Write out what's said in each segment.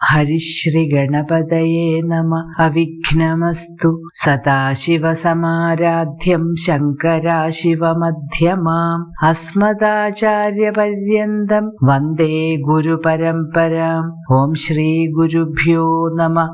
ഹരിശ്രീ ഗണപതയേ നമ. അവിഘ്നമസ്തു. സദാശിവസമാരാധ്യം ശങ്കരാശിവമധ്യമാം അസ്മദാചാര്യപര്യന്തം വന്ദേ ഗുരുപരമ്പരാം. ഓം ശ്രീ ഗുരുഭ്യോ നമ.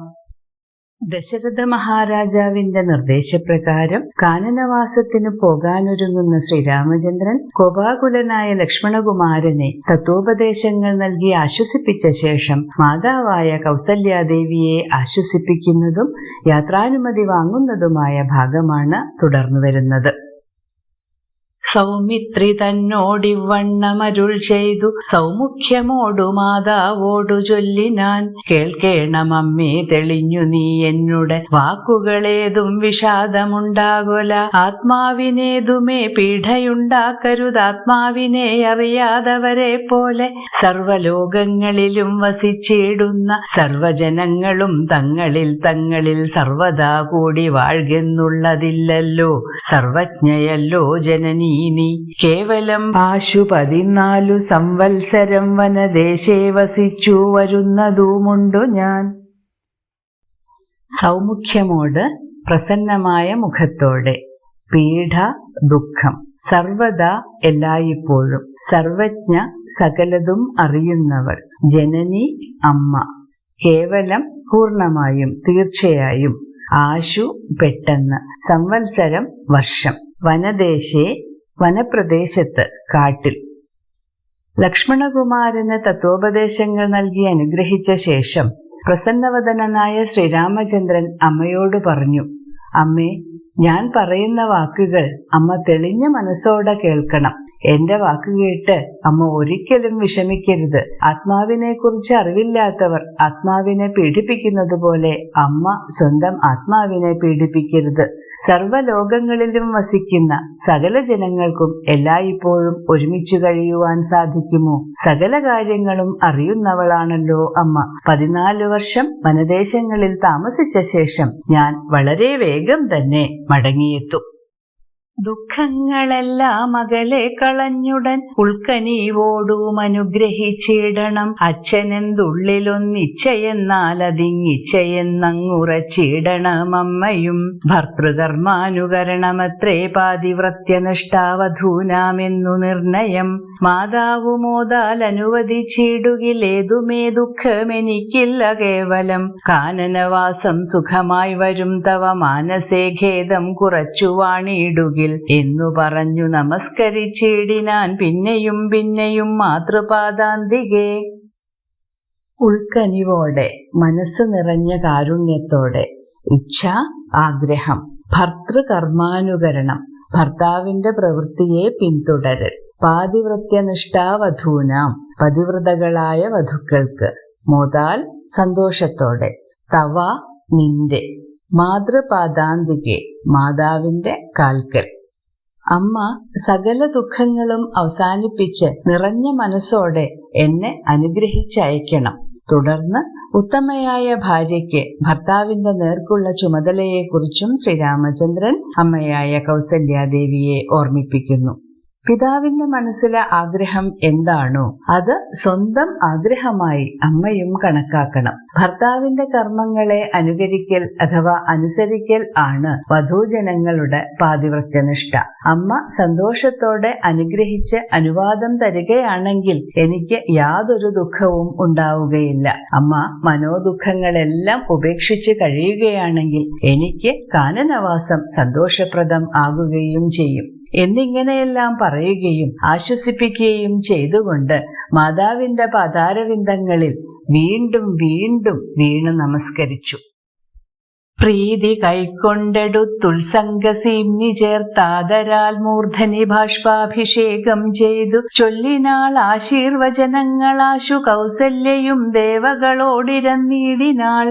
ദശരഥ മഹാരാജാവിന്റെ നിർദ്ദേശപ്രകാരം കാനനവാസത്തിനു പോകാനൊരുങ്ങുന്ന ശ്രീരാമചന്ദ്രൻ കോപാകുലനായ ലക്ഷ്മണകുമാരനെ തത്വോപദേശങ്ങൾ നൽകി ആശ്വസിപ്പിച്ച ശേഷം മാതാവായ കൗസല്യാദേവിയെ ആശ്വസിപ്പിക്കുന്നതും യാത്രാനുമതി വാങ്ങുന്നതുമായ ഭാഗമാണ് തുടർന്നു വരുന്നത്. സൗമിത്രി തന്നോടിവണ്ണമരുൾ ചെയ്തു സൗമുഖ്യമോടു മാതാവോടു ചൊല്ലിനാൻ. കേൾക്കേണമമ്മേ തെളിഞ്ഞു നീ എന്നുടെ വാക്കുകളേതും വിഷാദമുണ്ടാകൊല. ആത്മാവിനേതുമേ പീഡയുണ്ടാക്കരുതാത്മാവിനെ അറിയാതവരെ പോലെ. സർവലോകങ്ങളിലും വസിച്ചിടുന്ന സർവജനങ്ങളും തങ്ങളിൽ തങ്ങളിൽ സർവദാ കൂടി വാഴ്കെന്നുള്ളതില്ലല്ലോ. സർവജ്ഞയല്ലോ ജനനീ നീ. കേവലം 14 സംവത്സരം വനദേശേ വസിച്ചു വരുന്നതുമുണ്ടു ഞാൻ. സൗമുഖ്യമോട് പ്രസന്നമായ മുഖത്തോടെ. പീഡ ദുഃഖം. സർവദാ എല്ലായ്പ്പോഴും. സർവജ്ഞ സകലതും അറിയുന്നവർ. ജനനി അമ്മ. കേവലം പൂർണ്ണമായും തീർച്ചയായും. ആശു പെട്ടെന്ന്. സംവത്സരം വർഷം. വനദേശേ വനപ്രദേശത്ത് കാട്ടിൽ. ലക്ഷ്മണകുമാരന് തത്വോപദേശങ്ങൾ നൽകി അനുഗ്രഹിച്ച ശേഷം പ്രസന്നവദനനായ ശ്രീരാമചന്ദ്രൻ അമ്മയോട് പറഞ്ഞു, അമ്മേ, ഞാൻ പറയുന്ന വാക്കുകൾ അമ്മ തെളിഞ്ഞ മനസ്സോടെ കേൾക്കണം. എന്റെ വാക്കുകേട്ട് അമ്മ ഒരിക്കലും വിഷമിക്കരുത്. ആത്മാവിനെ കുറിച്ച് അറിവില്ലാത്തവർ ആത്മാവിനെ പീഡിപ്പിക്കുന്നത് പോലെ അമ്മ സ്വന്തം ആത്മാവിനെ പീഡിപ്പിക്കരുത്. സർവലോകങ്ങളിലും വസിക്കുന്ന സകല ജനങ്ങൾക്കും എല്ലായ്പ്പോഴും ഒരുമിച്ചു കഴിയുവാൻ സാധിക്കുമോ? സകല കാര്യങ്ങളും അറിയുന്നവളാണല്ലോ അമ്മ. 14 വർഷം വനദേശങ്ങളിൽ താമസിച്ച ശേഷം ഞാൻ വളരെ വേഗം തന്നെ മടങ്ങിയെത്തും. ദുഃഖങ്ങളെല്ലാം അകലെ കളഞ്ഞുടൻ ഉൾക്കനീവോടും അനുഗ്രഹിച്ചിടണം. അച്ഛനെന്തുള്ളിലൊന്നിച്ചയെന്നാൽ അതിങ്ങിച്ചയെന്നങ്ങുറച്ചിടണം. അമ്മയും ഭർതൃകർമാനുകരണമത്രേ പാതിവ്രത്യനിഷ്ഠാവധൂനാമെന്നു നിർണയം. മാതാവുമോതാൽ അനുവദിച്ചിടുകിലേതുമേ ദുഃഖമെനിക്കില്ല കേവലം. കാനനവാസം സുഖമായി വരും തവ മാനസേ ഖേദം കുറച്ചു വാണിടുകിൽ എന്നു പറഞ്ഞു നമസ്കരിച്ചിടിനാൻ പിന്നെയും പിന്നെയും മാതൃപാദാന്തികെ. ഉൾക്കനിവോടെ, മനസ്സ് നിറഞ്ഞ കാരുണ്യത്തോടെ. ഇച്ഛ ആഗ്രഹം. ഭർതൃകർമാനുകരണം, ഭർത്താവിന്റെ പ്രവൃത്തിയെ പിന്തുടരൽ. പാതിവ്രത്യനിഷ്ഠാവധൂനാം, പതിവ്രതകളായ വധുക്കൾക്ക്. മോതാൽ സന്തോഷത്തോടെ. തവ നിന്റെ. മാതൃപാദാന്തികെ, മാതാവിന്റെ കാൽക്കൽ. അമ്മ സകല ദുഃഖങ്ങളും അവസാനിപ്പിച്ച് നിറഞ്ഞ മനസ്സോടെ എന്നെ അനുഗ്രഹിച്ചയക്കണം. തുടർന്ന് ഉത്തമയായ ഭാര്യയ്ക്ക് ഭർത്താവിന്റെ നേർക്കുള്ള ചുമതലയെക്കുറിച്ചും ശ്രീരാമചന്ദ്രൻ അമ്മയായ കൗസല്യാദേവിയെ ഓർമ്മിപ്പിക്കുന്നു. പിതാവിന്റെ മനസ്സിലെ ആഗ്രഹം എന്താണോ അത് സ്വന്തം ആഗ്രഹമായി അമ്മയും കണക്കാക്കണം. ഭർത്താവിന്റെ കർമ്മങ്ങളെ അനുകരിക്കൽ അഥവാ അനുസരിക്കൽ ആണ് വധൂജനങ്ങളുടെ പാതിവ്രത്യനിഷ്ഠ. അമ്മ സന്തോഷത്തോടെ അനുഗ്രഹിച്ച് അനുവാദം തരികയാണെങ്കിൽ എനിക്ക് യാതൊരു ദുഃഖവും ഉണ്ടാവുകയില്ല. അമ്മ മനോദുഃഖങ്ങളെല്ലാം ഉപേക്ഷിച്ച് കഴിയുകയാണെങ്കിൽ എനിക്ക് കാനനവാസം സന്തോഷപ്രദം ആകുകയും ചെയ്യും എന്നിങ്ങനെയെല്ലാം പറയുകയും ആശ്വസിപ്പിക്കുകയും ചെയ്തുകൊണ്ട് മാതാവിന്റെ പാതാരവിന്ദങ്ങളിൽ വീണ്ടും വീണ്ടും വീണ് നമസ്കരിച്ചു. പ്രീതി കൈക്കൊണ്ടെടുത്തുത്സംഗസീമ്നി ചേർത്താദരാൽ മൂർധനി ബാഷ്പാഭിഷേകം ചെയ്തു ചൊല്ലിനാൾ ആശീർവചനങ്ങളാശു കൗസല്യയും ദേവകളോടിരന്നീടിനാൾ.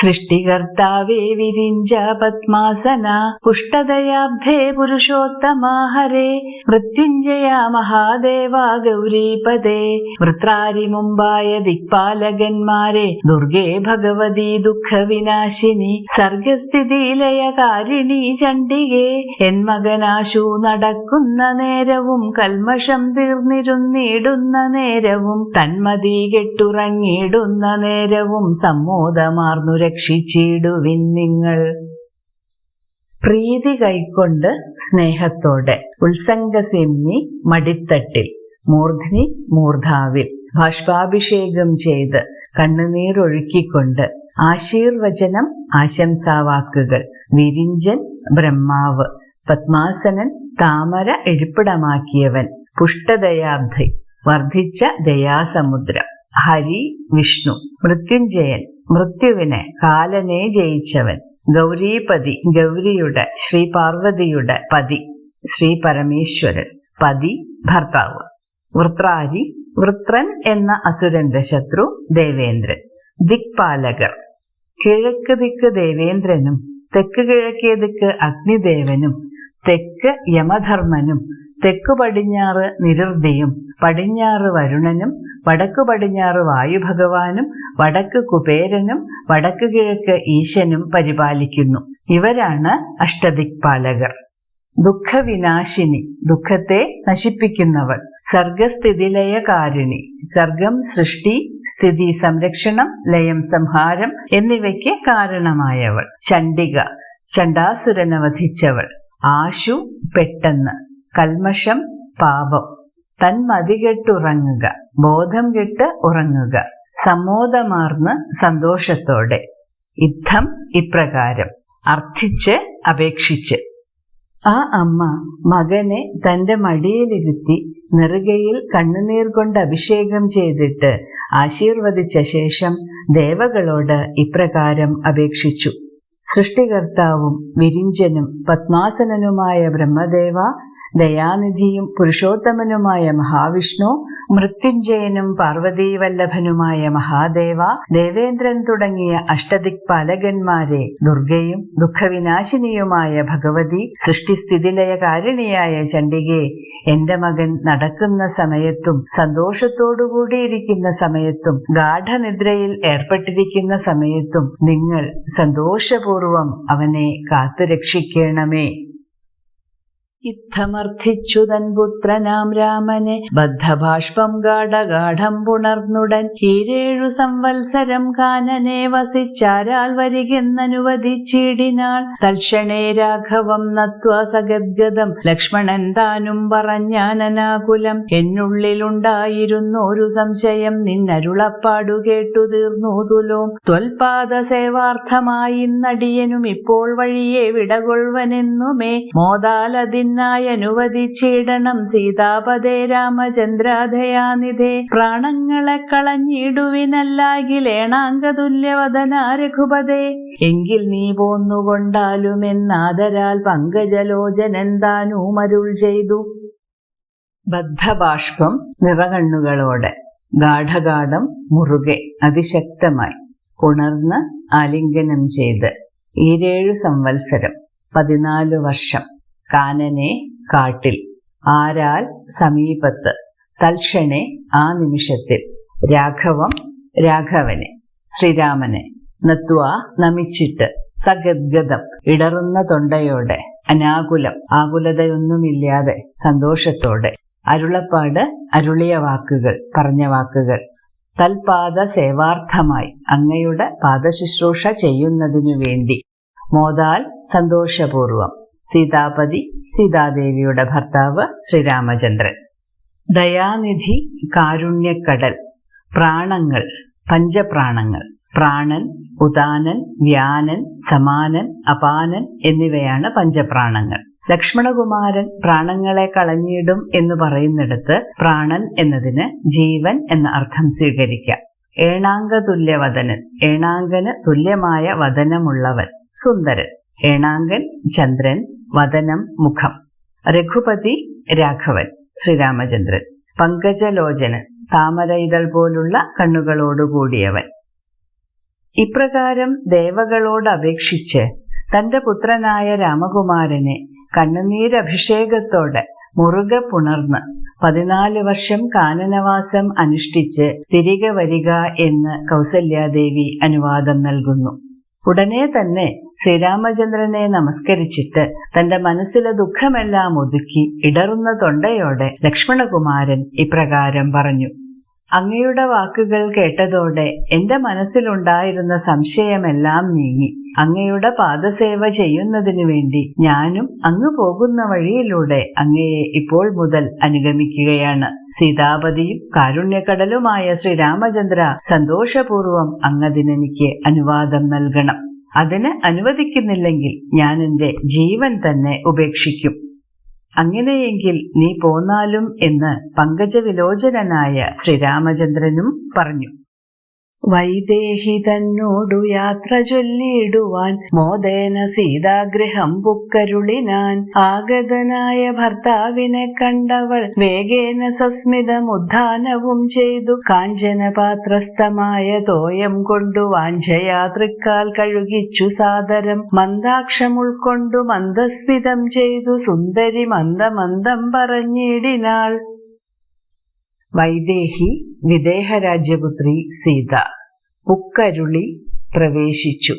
സൃഷ്ടികർത്താവേ വിരിഞ്ച പത്മാസന പുഷ്ടതയാബ്ധേ പുരുഷോത്തമാ ഹരേ മൃത്യുഞ്ജയ മഹാദേവ ഗൗരീപദേ വൃത്രാരി മുമ്പായ ദിക്പാലകന്മാരെ ദുർഗേ ഭഗവതി ദുഃഖവിനാശിനി സർഗസ്ഥിതിലയകാരിണി ചണ്ഡികേ എന്മകനാശു നടക്കുന്ന നേരവും കൽമഷം തീർന്നിരുന്നിടുന്ന നേരവും തന്മതി കെട്ടുറങ്ങിയിടുന്ന നേരവും സമ്മോദമാർന്നു രക്ഷിച്ചിടുവിൻ നിങ്ങൾ. പ്രീതി കൈക്കൊണ്ട് സ്നേഹത്തോടെ ഉത്സംഗസിംനി മടിത്തട്ടിൽ മൂർധ്നി മൂർധാവിൽ ബാഷ്പാഭിഷേകം ചെയ്ത് കണ്ണുനീരൊഴുക്കിക്കൊണ്ട് ആശീർവചനം ആശംസാവാക്കുകൾ വിരിഞ്ചൻ ബ്രഹ്മാവ് പത്മാസനൻ താമര ഇരിപ്പിടമാക്കിയവൻ പുഷ്ടദയാബ്ധി വർദ്ധിച്ച ദയാസമുദ്രം ഹരി വിഷ്ണു മൃത്യുഞ്ജയൻ മൃത്യുവിനെ കാലനെ ജയിച്ചവൻ ഗൗരീപതി ഗൗരിയുടെ ശ്രീ പാർവതിയുടെ പതി ശ്രീ പരമേശ്വരൻ പതി ഭർത്താവ് വൃത്രാരി വൃത്രൻ എന്ന അസുരന്റെ ശത്രു ദേവേന്ദ്രൻ ദിക്പാലകർ കിഴക്ക് ദിക്ക് ദേവേന്ദ്രനും തെക്ക് കിഴക്കേ ദിക്ക് അഗ്നിദേവനും തെക്ക് യമധർമ്മനും തെക്കു പടിഞ്ഞാറ് നിരുർദിയും പടിഞ്ഞാറ് വരുണനും വടക്കു പടിഞ്ഞാറ് വായുഭഗവാനും വടക്ക് കുബേരനും വടക്ക് കിഴക്ക് ഈശനും പരിപാലിക്കുന്നു. ഇവരാണ് അഷ്ടദിക്പാലകർ. ദുഃഖവിനാശിനി ദുഃഖത്തെ നശിപ്പിക്കുന്നവൾ. സർഗസ്ഥിതിലയകാരിണി സർഗം സൃഷ്ടി സ്ഥിതി സംരക്ഷണം ലയം സംഹാരം എന്നിവയ്ക്ക് കാരണമായവൾ. ചണ്ഡിക ചണ്ഡാസുരനെ വധിച്ചവൾ. ആശു പെട്ടെന്ന് കൽമഷം പാപം. തന്മതികെട്ടുറങ്ങുക ബോധം കെട്ട് ഉറങ്ങുക സമ്മോദമാർന്ന് സന്തോഷത്തോടെ. യുദ്ധം ഇപ്രകാരം അർത്ഥിച്ച് അപേക്ഷിച്ച്. ആ അമ്മ മകനെ തന്റെ മടിയിലിരുത്തി നെറുകയിൽ കണ്ണുനീർ കൊണ്ട് അഭിഷേകം ചെയ്തിട്ട് ആശീർവദിച്ച ശേഷം ദേവകളോട് ഇപ്രകാരം അപേക്ഷിച്ചു. സൃഷ്ടികർത്താവും വിരിഞ്ചനും പത്മാസനനുമായ ബ്രഹ്മദേവ ദയാനിധിയും പുരുഷോത്തമനുമായ മഹാവിഷ്ണു മൃത്യുഞ്ജയനും പാർവതീവല്ലഭനുമായ മഹാദേവ ദേവേന്ദ്രൻ തുടങ്ങിയ അഷ്ടദിക്പാലകന്മാരെ ദുർഗയും ദുഃഖവിനാശിനിയുമായ ഭഗവതി സൃഷ്ടിസ്ഥിതിലയകാരിണിയായ ചണ്ഡികേ എന്റെ മകൻ നടക്കുന്ന സമയത്തും സന്തോഷത്തോടുകൂടിയിരിക്കുന്ന സമയത്തും ഗാഠനിദ്രയിൽ ഏർപ്പെട്ടിരിക്കുന്ന സമയത്തും നിങ്ങൾ സന്തോഷപൂർവം അവനെ കാത്തുരക്ഷിക്കണമേ. ഇത്തമർത്ഥിച്ചു തൻ പുത്രനാം രാമനെ ബദ്ധഭാഷ്പം ഗാഠഗാഠം പുണർന്നുടൻ ഈരേഴു സംവത്സരം കാനനെ വസിച്ചാരാൽ വരികെന്നനുവദിച്ചിടിനാൾ. തൽക്ഷണേ രാഘവം നത്വാ സഗദ്ഗദം ലക്ഷ്മണൻ താനും പറഞ്ഞാനനാകുലം. എന്നുള്ളിലുണ്ടായിരുന്നൊരു സംശയം നിന്നരുളപ്പാടു കേട്ടു തീർന്നു തുലോം. ത്വൽപാദ സേവാർത്ഥമായി നടിയനും ഇപ്പോൾ വഴിയെ വിടകൊള്ളുവനെന്നുമേ മോദാലതിൻ അനുവദിച്ചിടണം സീതാപദേ രാമചന്ദ്രാദയാനിധേ. പ്രാണങ്ങളെ കളഞ്ഞിടുവിനല്ലാകിലേണാംഗതുല്യവദനാ രഘുപതേ. എങ്കിൽ നീ പോന്നുകൊണ്ടാലുമെന്നാദരാൽ പങ്കജലോചനൻ താനും അരുൾ ചെയ്തു. ബദ്ധബാഷ്പം നിറകണ്ണുകളോടെ ഗാഠഗാഠം മുറുകെ അതിശക്തമായി ഉണർന്ന് ആലിംഗനം ചെയ്ത് 7 സംവത്സരം 14 വർഷം കാനനെ കാട്ടിൽ ആരാൽ സമീപത്ത് തൽക്ഷണെ ആ നിമിഷത്തിൽ രാഘവം രാഘവനെ ശ്രീരാമനെ നത്വാ നമിച്ചിട്ട് സഗദ്ഗദം ഇടറുന്ന തൊണ്ടയോടെ അനാകുലം ആകുലതയൊന്നുമില്ലാതെ സന്തോഷത്തോടെ അരുളപ്പാട് അരുളിയ വാക്കുകൾ പറഞ്ഞ വാക്കുകൾ തൽപാദ സേവാർത്ഥമായി അങ്ങയുടെ പാദശുശ്രൂഷ ചെയ്യുന്നതിനു വേണ്ടി മോദാൽ സന്തോഷപൂർവം സീതാപതി സീതാദേവിയുടെ ഭർത്താവ് ശ്രീരാമചന്ദ്രൻ. ദയാനിധി കാരുണ്യക്കടൽ. പ്രാണങ്ങൾ പഞ്ചപ്രാണങ്ങൾ. പ്രാണൻ ഉദാനൻ വ്യാനൻ സമാനൻ അപാനൻ എന്നിവയാണ് പഞ്ചപ്രാണങ്ങൾ. ലക്ഷ്മണകുമാരൻ പ്രാണങ്ങളെ കളഞ്ഞിടും എന്ന് പറയുന്നിടത്ത് പ്രാണൻ എന്നതിന് ജീവൻ എന്ന അർത്ഥം സ്വീകരിക്കാം. ഏണാംഗതുല്യവദനൻ ഏണാംഗന് തുല്യമായ വദനമുള്ളവൻ സുന്ദരൻ. ഏണാംഗൻ ചന്ദ്രൻ വദനം മുഖം. രഘുപതി രാഘവൻ ശ്രീരാമചന്ദ്രൻ. പങ്കജലോചനൻ താമര ഇതൾ പോലുള്ള കണ്ണുകളോടുകൂടിയവൻ. ഇപ്രകാരം ദേവകളോട് അപേക്ഷിച്ച് തന്റെ പുത്രനായ രാമകുമാരനെ കണ്ണുനീരഭിഷേകത്തോടെ മുറുകെ പുണർന്ന് 14 വർഷം കാനനവാസം അനുഷ്ഠിച്ച് തിരികെ വരിക എന്ന് കൗസല്യാദേവി അനുവാദം നൽകുന്നു. ഉടനെ തന്നെ ശ്രീരാമചന്ദ്രനെ നമസ്കരിച്ചിട്ട് തന്റെ മനസ്സിലെ ദുഃഖമെല്ലാം ഒതുക്കി ഇടറുന്ന തൊണ്ടയോടെ ലക്ഷ്മണകുമാരൻ ഇപ്രകാരം പറഞ്ഞു: അങ്ങയുടെ വാക്കുകൾ കേട്ടതോടെ എന്റെ മനസ്സിലുണ്ടായിരുന്ന സംശയമെല്ലാം നീങ്ങി. അങ്ങയുടെ പാദസേവ ചെയ്യുന്നതിനു വേണ്ടി ഞാനും അങ്ങ് പോകുന്ന വഴിയിലൂടെ അങ്ങയെ ഇപ്പോൾ മുതൽ അനുഗമിക്കുകയാണ്. സീതാപതിയും കാരുണ്യകടലുമായ ശ്രീരാമചന്ദ്ര, സന്തോഷപൂർവം അങ്ങതിനെനിക്ക് അനുവാദം നൽകണം. അതിന് അനുവദിക്കുന്നില്ലെങ്കിൽ ഞാൻ എന്റെ ജീവൻ തന്നെ ഉപേക്ഷിക്കും. അങ്ങനെയെങ്കിൽ നീ പോന്നാലും എന്ന് പങ്കജവിലോചനായ ശ്രീരാമചന്ദ്രനും പറഞ്ഞു. വൈദേഹി തന്നോടു യാത്ര ചൊല്ലിയിടുവാൻ മോദേന സീതാഗ്രഹം പുക്കരുളിനാൻ. ആഗതനായ ഭർത്താവിനെ കണ്ടവൾ വേഗേന സസ്മിതമുദ്ധാനവും ചെയ്തു. കാഞ്ചനപാത്രസ്ഥമായ തോയം കൊണ്ടു വാഞ്ചയാ തൃക്കാൽ കഴുകിച്ചു സാദരം. മന്ദാക്ഷം ഉൾക്കൊണ്ടു മന്ദസ്മിതം ചെയ്തു സുന്ദരി മന്ദമന്ദം പറഞ്ഞിടിനാൾ. വൈദേഹി വിദേഹരാജ്യപുത്രി സീത പുക്കരുളി പ്രവേശിച്ചു.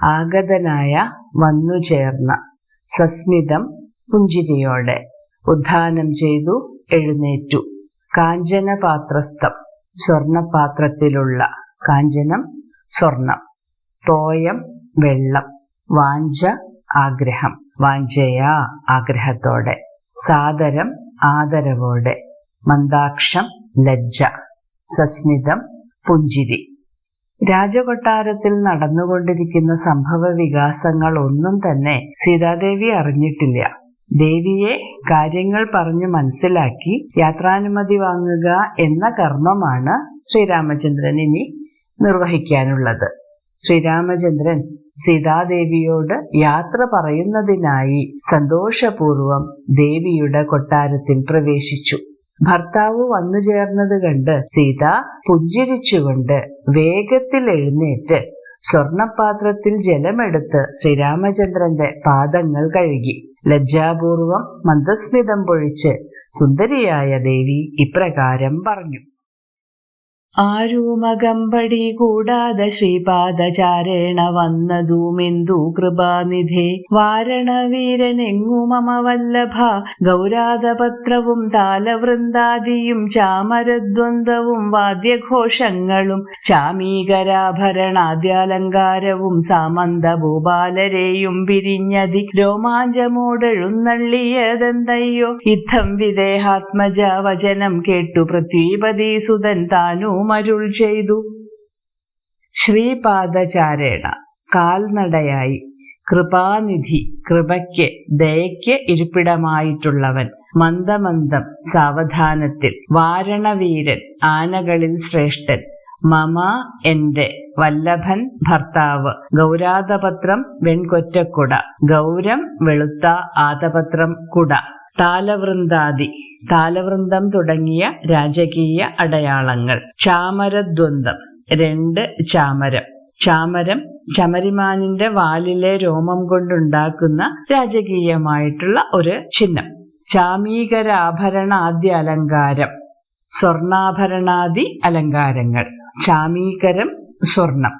ആഗതനായ വന്നുചേർന്ന സസ്മിതം പുഞ്ചിരിയോടെ ഉദ്ധാനം ചെയ്തു എഴുന്നേറ്റു. കാഞ്ചനപാത്രസ്ഥം സ്വർണപാത്രത്തിലുള്ള, കാഞ്ചനം സ്വർണം, തോയം വെള്ളം, വാഞ്ച ആഗ്രഹം, വാഞ്ചയാ ആഗ്രഹത്തോടെ, സാദരം ആദരവോടെ, മന്ദാക്ഷം ലജ്ജ, സസ്മിതം പുഞ്ചിരി. രാജകൊട്ടാരത്തിൽ നടന്നുകൊണ്ടിരിക്കുന്ന സംഭവ വികാസങ്ങൾ ഒന്നും തന്നെ സീതാദേവി അറിഞ്ഞിട്ടില്ല. ദേവിയെ കാര്യങ്ങൾ പറഞ്ഞു മനസ്സിലാക്കി യാത്രാനുമതി വാങ്ങുക എന്ന കർമ്മമാണ് ശ്രീരാമചന്ദ്രൻ ഇനി നിർവഹിക്കാനുള്ളത്. ശ്രീരാമചന്ദ്രൻ സീതാദേവിയോട് യാത്ര പറയുന്നതിനായി സന്തോഷപൂർവം ദേവിയുടെ കൊട്ടാരത്തിൽ പ്രവേശിച്ചു. ഭർത്താവ് വന്നു ചേർന്നത് കണ്ട് സീത പുഞ്ചിരിച്ചുകൊണ്ട് വേഗത്തിൽ എഴുന്നേറ്റ് സ്വർണപാത്രത്തിൽ ജലമെടുത്ത് ശ്രീരാമചന്ദ്രന്റെ പാദങ്ങൾ കഴുകി. ലജ്ജാപൂർവം മന്ദസ്മിതം പൊഴിച്ച് സുന്ദരിയായ ദേവി ഇപ്രകാരം പറഞ്ഞു: ആരൂമകമ്പടി കൂടാതെ ശ്രീപാദചാരേണ വന്നതുമെന്തു കൃപാനിധേ. വാരണവീരനെങ്ങു മമ വല്ലഭ ഗൗരാതപത്രവും താലവൃന്ദാദിയും ചാമരദ്വന്ദ്വവും വാദ്യഘോഷങ്ങളും ചാമീകരാഭരണാദ്യാലങ്കാരവും സാമന്തഭൂപാലരെയും പിരിഞ്ഞതി രോമാഞ്ചമോടെഴുന്നള്ളിയതെന്തയ്യോ. ഇത്തം വിദേഹാത്മജ വചനം കേട്ടു പൃഥ്വീപതിസുതൻ താനു മരുൾ ചെയ്തു. ശ്രീപാദചാരേണ കാൽനടയായി, കൃപാനിധി കൃപയ്ക്ക് ദയയ്ക്ക് ഇരിപ്പിടമായിട്ടുള്ളവൻ, മന്ദമന്ദം സാവധാനത്തിൽ, വാരണവീരൻ ആനകളിൽ ശ്രേഷ്ഠൻ, മമ എന്റെ, വല്ലഭൻ ഭർത്താവ്, ഗൗരാതപത്രം വെൺകൊറ്റക്കുട, ഗൗരം വെളുത്ത ആതപത്രം കുട, താലവൃന്ദാദി താലവൃന്ദം തുടങ്ങിയ രാജകീയ അടയാളങ്ങൾ, ചാമരദ്വന്ദ്വം 2 ചാമരം, ചാമരം ചമരിമാനിന്റെ വാലിലെ രോമം കൊണ്ടുണ്ടാക്കുന്ന രാജകീയമായിട്ടുള്ള ഒരു ചിഹ്നം, ചാമീകരാഭരണാദ്യ അലങ്കാരം, സ്വർണാഭരണാദി അലങ്കാരങ്ങൾ, ചാമീകരം സ്വർണം,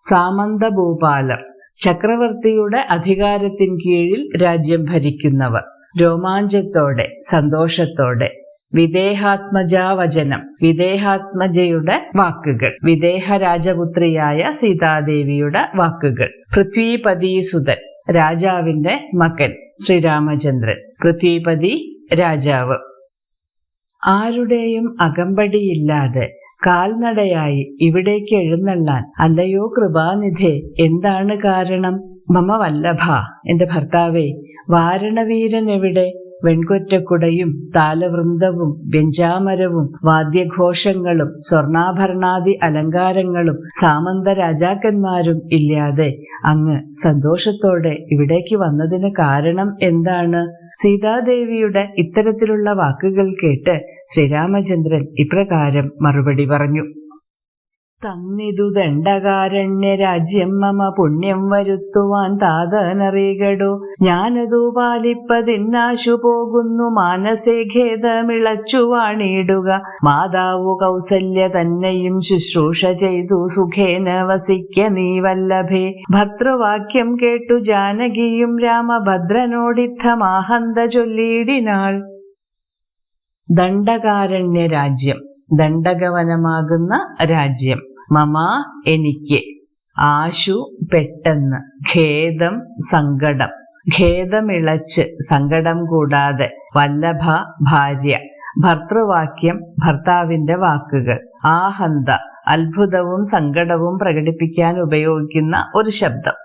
സാമന്തഭൂപാലം ചക്രവർത്തിയുടെ അധികാരത്തിൻ കീഴിൽ രാജ്യം ഭരിക്കുന്നവർ, രോമാഞ്ചത്തോടെ സന്തോഷത്തോടെ, വിദേഹാത്മജാവചനം വിദേഹാത്മജയുടെ വാക്കുകൾ, വിദേഹ രാജപുത്രിയായ സീതാദേവിയുടെ വാക്കുകൾ, പൃഥ്വീപതിസുതൻ രാജാവിന്റെ മകൻ ശ്രീരാമചന്ദ്രൻ, പൃഥ്വീപതി രാജാവ്. ആരുടെയും അകമ്പടിയില്ലാതെ കാൽനടയായി ഇവിടേക്ക് എഴുന്നള്ളാൻ അല്ലയോ കൃപാനിധേ, എന്താണ് കാരണം? മമ വല്ലഭ, എന്റെ ഭർത്താവേ, വാരണവീരൻ എവിടെ? വെൺകൊറ്റക്കുടയും താലവൃന്ദവും വ്യഞ്ചാമരവും വാദ്യഘോഷങ്ങളും സ്വർണാഭരണാദി അലങ്കാരങ്ങളും സാമന്ത രാജാക്കന്മാരും ഇല്ലാതെ അങ്ങ് സന്തോഷത്തോടെ ഇവിടേക്ക് വന്നതിന് കാരണം എന്താണ്? സീതാദേവിയുടെ ഇത്തരത്തിലുള്ള വാക്കുകൾ കേട്ട് ശ്രീരാമചന്ദ്രൻ ഇപ്രകാരം മറുപടി പറഞ്ഞു: തന്നിതു ദണ്ഡകാരണ്യ രാജ്യം മമ പുണ്യം വരുത്തുവാൻ താതനറികടോ. ഞാനതു പാലിപ്പതിന്നാശു പോകുന്നു മാനസേ ഖേദമിളച്ചു വാണിടുക. മാതാവു കൗസല്യ തന്നെയും ശുശ്രൂഷ ചെയ്തു സുഖേന വസിക്ക നീ വല്ലഭേ. ഭർതൃവാക്യം കേട്ടു ജാനകിയും രാമഭദ്രനോടിത്തമാഹന്ത ചൊല്ലിയിടിനാൾ. ദണ്ഡകാരണ്യ രാജ്യം, ദണ്ഡകവനമാകുന്ന രാജ്യം. മമ എനിക്ക്, ആശു പെട്ടെന്ന്, ഖേദം സങ്കടം, ഖേദമിളച്ച് സങ്കടം കൂടാതെ, വല്ലഭ ഭാര്യ, ഭർതൃവാക്യം ഭർത്താവിന്റെ വാക്കുകൾ, ആഹന്ത അത്ഭുതവും സങ്കടവും പ്രകടിപ്പിക്കാൻ ഉപയോഗിക്കുന്ന ഒരു ശബ്ദം.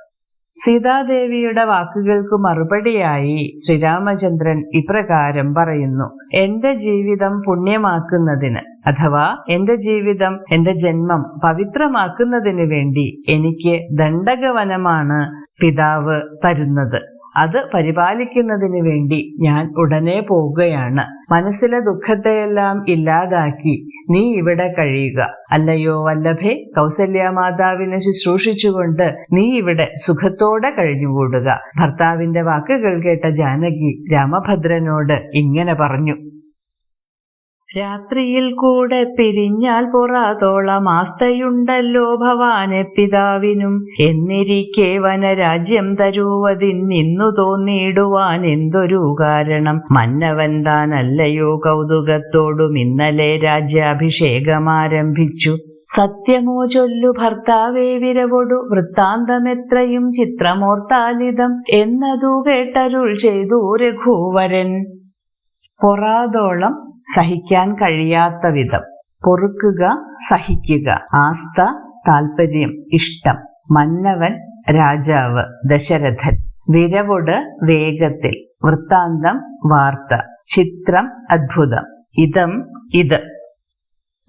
സീതാദേവിയുടെ വാക്കുകൾക്ക് മറുപടിയായി ശ്രീരാമചന്ദ്രൻ ഇപ്രകാരം പറയുന്നു. എന്റെ ജീവിതം പുണ്യമാക്കുന്നതിന്, അഥവാ എന്റെ ജീവിതം, എന്റെ ജന്മം പവിത്രമാക്കുന്നതിന് വേണ്ടി എനിക്ക് ദണ്ഡകവനമാണ് പിതാവ് തരുന്നത്. അത് പരിപാലിക്കുന്നതിന് വേണ്ടി ഞാൻ ഉടനെ പോവുകയാണ്. മനസ്സിലെ ദുഃഖത്തെയെല്ലാം ഇല്ലാതാക്കി നീ ഇവിടെ കഴിയുക. അല്ലയോ വല്ലഭേ, കൗസല്യാമാതാവിനെ ശുശ്രൂഷിച്ചുകൊണ്ട് നീ ഇവിടെ സുഖത്തോടെ കഴിഞ്ഞുകൂടുക. ഭർത്താവിന്റെ വാക്കുകൾ കേട്ട ജാനകി രാമഭദ്രനോട് ഇങ്ങനെ പറഞ്ഞു. രാത്രിയിൽ കൂടെ പിരിഞ്ഞാൽ പുറത്തോളം ആസ്തയുണ്ടല്ലോ ഭവാനെ പിതാവിനും. എന്നിരിക്കെ വനരാജ്യം തരുവതിന്നു തോന്നിയിടുവാൻ എന്തൊരു കാരണം. മന്നവൻ താനല്ലയോ കൗതുകത്തോടും ഇന്നലെ രാജ്യാഭിഷേകമാരംഭിച്ചു. സത്യമോ ചൊല്ലു ഭർത്താവേ വിരവൊടു വൃത്താന്തമെത്രയും ചിത്രമോർത്താലിതം എന്നതു കേട്ടരുൾ ചെയ്തു രഘുവരൻ. പൊറാതോളം സഹിക്കാൻ കഴിയാത്ത വിധം, പൊറുക്കുക സഹിക്കുക, ആസ്ഥ താൽപര്യം ഇഷ്ടം, മന്നവൻ രാജാവ് ദശരഥൻ, വിരവൊട് വേഗത്തിൽ, വൃത്താന്തം വാർത്ത, ചിത്രം അദ്ഭുതം, ഇതം ഇത്.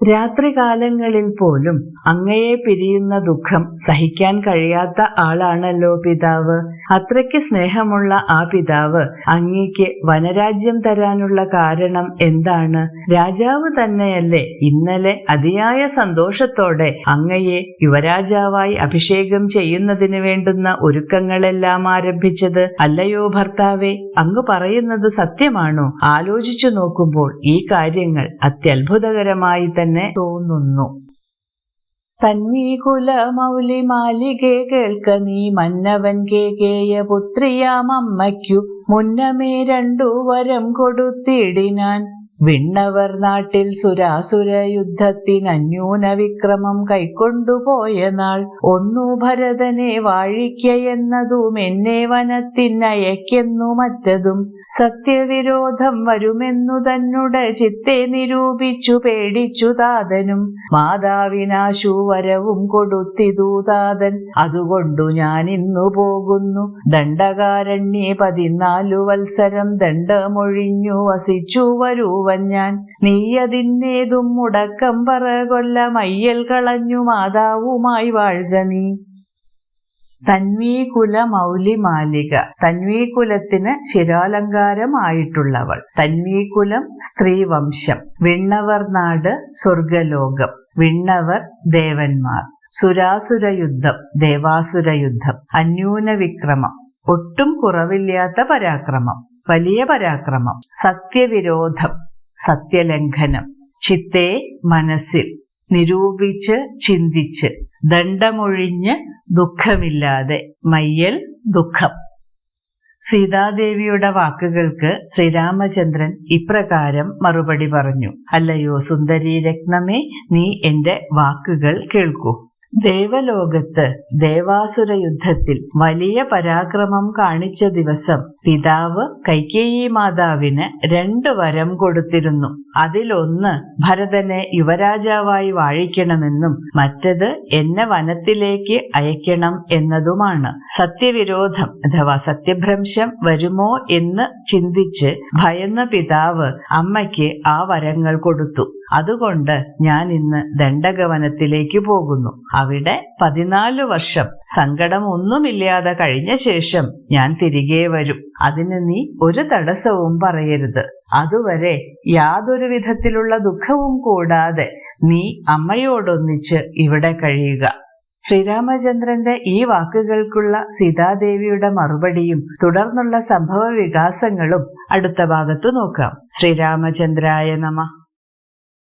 രാത്രികാലങ്ങളിൽ പോലും അങ്ങയെ പിരിയുന്ന ദുഃഖം സഹിക്കാൻ കഴിയാത്ത ആളാണല്ലോ പിതാവ്. അത്രയ്ക്ക് സ്നേഹമുള്ള ആ പിതാവ് അങ്ങയ്ക്ക് വനരാജ്യം തരാനുള്ള കാരണം എന്താണ്? രാജാവ് തന്നെയല്ലേ ഇന്നലെ അതിയായ സന്തോഷത്തോടെ അങ്ങയെ യുവരാജാവായി അഭിഷേകം ചെയ്യുന്നതിന് വേണ്ടുന്ന ഒരുക്കങ്ങളെല്ലാം ആരംഭിച്ചത്. അല്ലയോ ഭർത്താവേ, അങ്ങ് പറയുന്നത് സത്യമാണോ? ആലോചിച്ചു നോക്കുമ്പോൾ ഈ കാര്യങ്ങൾ അത്യത്ഭുതകരമായി തന്നെ തോന്നുന്നു. തന്വീകുല മൗലി മാലികേ കേൾക്ക നീ മന്നവൻ കേകേയ പുത്രിയാമമ്മയ്ക്കു മുന്നമേ 2 വരം കൊടുത്തിടിനാൻ. വിണ്ണവർ നാട്ടിൽ സുരാസുര യുദ്ധത്തിനന്യൂന വിക്രമം കൈക്കൊണ്ടുപോയ നാൾ. ഒന്നു ഭരതനെ വാഴിക്ക എന്നതും എന്നെ വനത്തിനയക്കെന്നു മറ്റതും. സത്യവിരോധം വരുമെന്നു തന്നുടെ ചിത്തെ നിരൂപിച്ചു പേടിച്ചു താതനും. മാതാവിനാശു വരവും കൊടുത്തിതു താതൻ. അതുകൊണ്ടു ഞാൻ ഇന്നു പോകുന്നു. ദണ്ഡകാരണ്യേ 14 വത്സരം ദണ്ഡമൊഴിഞ്ഞു വസിച്ചു വരുവൻ ഞാൻ. നീയതിന്നേതും മുടക്കം പറകൊല്ല മയ്യൽ കളഞ്ഞു മാതാവുമായി വാഴുക നീ. തന്വീകുല മൗലി മാലിക, തന്വീകുലത്തിന് ശിരാലങ്കാരമായിട്ടുള്ളവൾ. തന്വീകുലം സ്ത്രീവംശം. വിണ്ണവർ നാട് സ്വർഗലോകം. വിണ്ണവർ ദേവന്മാർ. സുരാസുര യുദ്ധം ദേവാസുര യുദ്ധം. അന്യൂന വിക്രമം ഒട്ടും കുറവില്ലാത്ത പരാക്രമം, വലിയ പരാക്രമം. സത്യവിരോധം സത്യലംഘനം. ചിത്തേ മനസ്സിൽ, നിരൂപിച്ച് ചിന്തിച്ച്, ദണ്ഡമൊഴിഞ്ഞ് ദുഃഖമില്ലാതെ, മയ്യൽ ദുഃഖം. സീതാദേവിയുടെ വാക്കുകൾക്ക് ശ്രീരാമചന്ദ്രൻ ഇപ്രകാരം മറുപടി പറഞ്ഞു. അല്ലയോ സുന്ദരി രത്നമേ, നീ എന്റെ വാക്കുകൾ കേൾക്കൂ. ദേവലോകത്ത് ദേവാസുര യുദ്ധത്തിൽ വലിയ പരാക്രമം കാണിച്ച ദിവസം പിതാവ് കൈകേയി മാതാവിന് 2 വരം കൊടുത്തിരുന്നു. അതിലൊന്ന് ഭരതനെ യുവരാജാവായി വാഴിക്കണമെന്നും മറ്റത് എന്നെ വനത്തിലേക്ക് അയക്കണം എന്നതുമാണ്. സത്യവിരോധം അഥവാ സത്യഭ്രംശം വരുമോ എന്ന് ചിന്തിച്ച് ഭയന്ന പിതാവ് അമ്മയ്ക്ക് ആ വരങ്ങൾ കൊടുത്തു. അതുകൊണ്ട് ഞാൻ ഇന്ന് ദണ്ഡകവനത്തിലേക്ക് പോകുന്നു. അവിടെ 14 വർഷം സങ്കടമൊന്നുമില്ലാതെ കഴിഞ്ഞ ശേഷം ഞാൻ തിരികെ വരും. അതിന് നീ ഒരു തടസ്സവും പറയരുത്. അതുവരെ യാതൊരു വിധത്തിലുള്ള ദുഃഖവും കൂടാതെ നീ അമ്മയോടൊന്നിച്ച് ഇവിടെ കഴിയുക. ശ്രീരാമചന്ദ്രന്റെ ഈ വാക്കുകൾക്കുള്ള സീതാദേവിയുടെ മറുപടിയും തുടർന്നുള്ള സംഭവ വികാസങ്ങളും അടുത്ത ഭാഗത്തു നോക്കാം. ശ്രീരാമചന്ദ്രായ നമഃ.